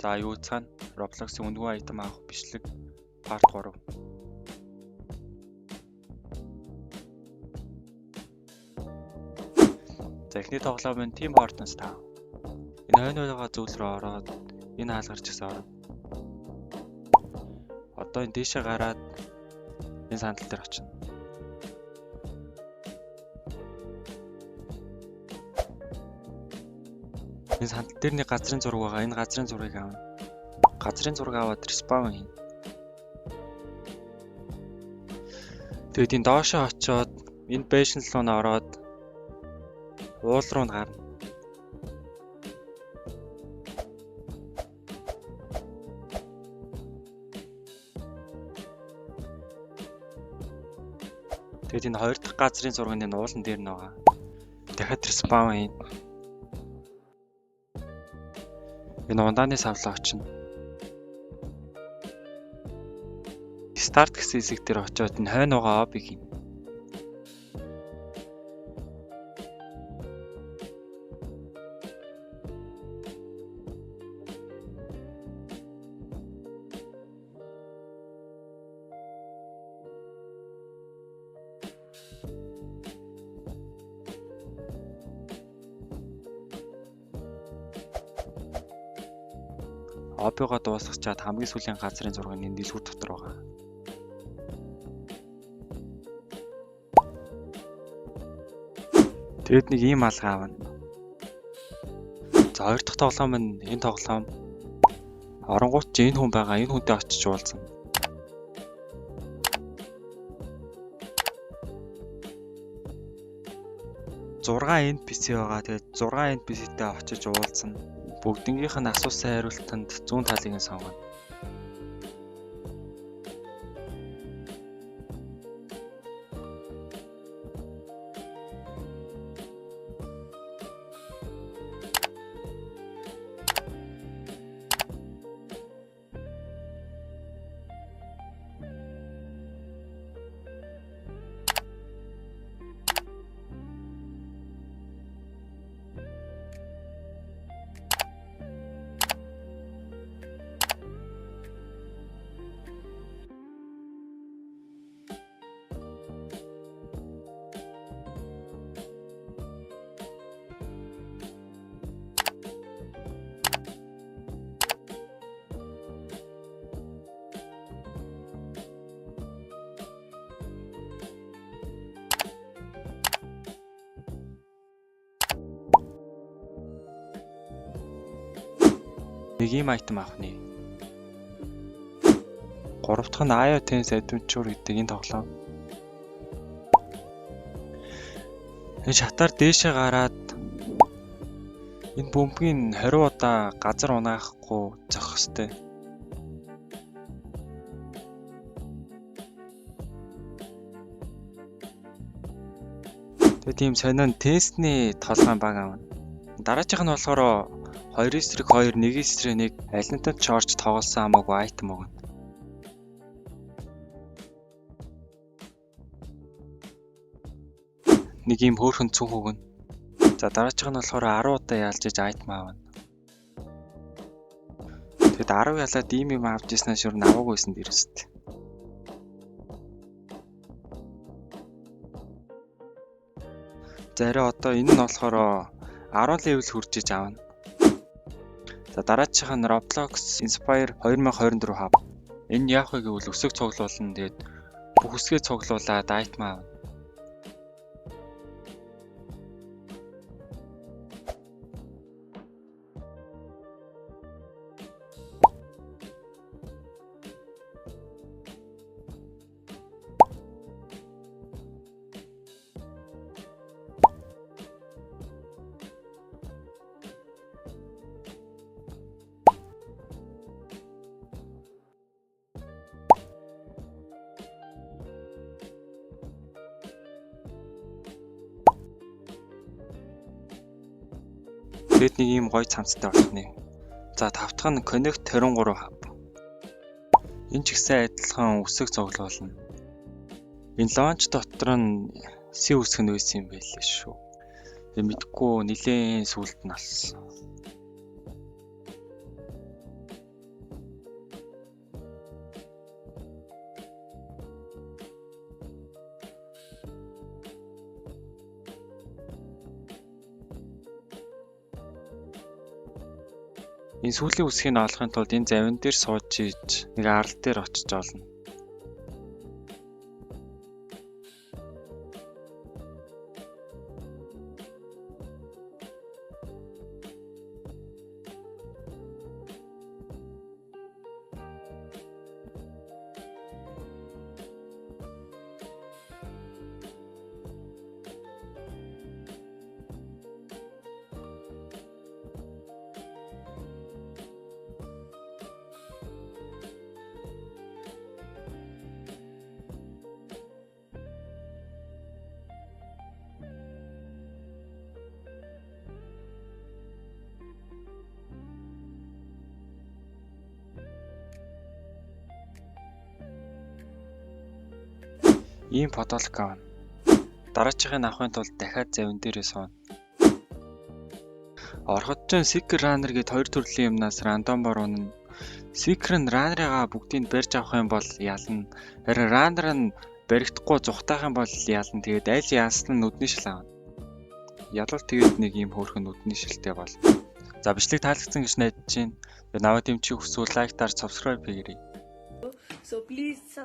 За юу цаана Roblox-ийн үндгүү айтем авах бичлэг part 3. За эхний тоглоом нь Team Hortons тав. Энэ хойноогоо зүйл рүү ороод энэ хаалгарч гисэн ороо. Одоо энэ дээшээ гараад энэ сандал дээр очино. Энэ сандал дээр нэг газрын зураг байгаа. Энэ газрын зургийг аавна. Газрын зураг аваад respawn хийн. Тэгээд энэ доошоо очиод энэ bastion руу ороод уул руу гарна. Тэгээд энэ хоёр дахь газрын зураг энэ уулан дээр нь байгаа. Дахиад respawn хийн. Энэ ундааны савлаа очино. Start гэсэн хэсэг дээр очиод энэ хойно байгаа обыг хийн. Обыгоо дуусгачаад хамгийн сүүлийн газрын зураг нь энэ дэлгүүр дотор байгаа. Тэгэд нэг ийм алга аавна. За хоёр дахь тоглоом нь энэ тоглоом. Оронгууд ч энэ хүн байгаа. Энэ хүнтэй очиж уулзсан. Зургаан NPC байгаа. Тэгээд 6 NPC-тэй очиж уулзсан. Бүгднгийнх нь асуусан хариултанд зүүн талыг нь сонгоно. Нэг ийм айтем авах нэ. 3 дахь нь IO Tense Adventure гэдэг энэ тоглоом. Энэ шатаар дээшээ гараад энэ бөмбөгийн 20 удаа газар унаахгүй зогсох ёстой. Тэгээд тийм сонин тестний толгойн баг аавна. Дараачих нь болохоор 2-2, 1-1 альнитад чорж тоглосон хамаагүй айтем өгнө. Нэг юм хөөрхөн цүнх өгнө. За дараачих нь болохоор 10 удаа ялж иж айтем аавна. Тэгэд 10 ялаад ийм юм авч ирснээр шүр наваагүйсэн дээрсэт. За арай одоо энэ нь болохоор 10 level хүрч иж аавна. За дараачих нь Roblox Inspire 2024 хав. Энэ яах вэ гэвэл өсөг цуглуулна. Тэгээд бүх үсгээ цуглуулаад айтем аавна. Тэгээд нэг ийм гоё цамцтай болох нэ. За тавтах нь Connect 23 хав. Энэ ч гэсэн адилхан үсэг цуглуулна. Энэ launch дотор нь C үсэг нь байсан юм байлээ шүү. Тэгээ мэдгүй нилээн сүлд нь алсан. Энэ сүүлийн үсгийг олохын тулд энэ завин дээр сууж ийж нэг арал дээр очиж олно. Ийм подолк авна. Дараачихыг авахын тулд дахиад завин дээрээ сууна. Ороход ч Seeker Runner гээд хоёр төрлийн юмнаас рандомоор унана. Seeker нь Runner-аа бүгдийг барьж авах юм бол ялна. Харин Runner нь баригдахгүй зүхтаах юм бол ялна. Тэгээд аль яасан нь нүдний шил авна. Ялвал тэгээд нэг ийм хөөрхөн нүдний шилтэй болно. За бичлэг таалагдсан гэж найдаж байна. Наваа дэмжих хүсвэл лайктаар subscribe хийгээрэй. So please, sa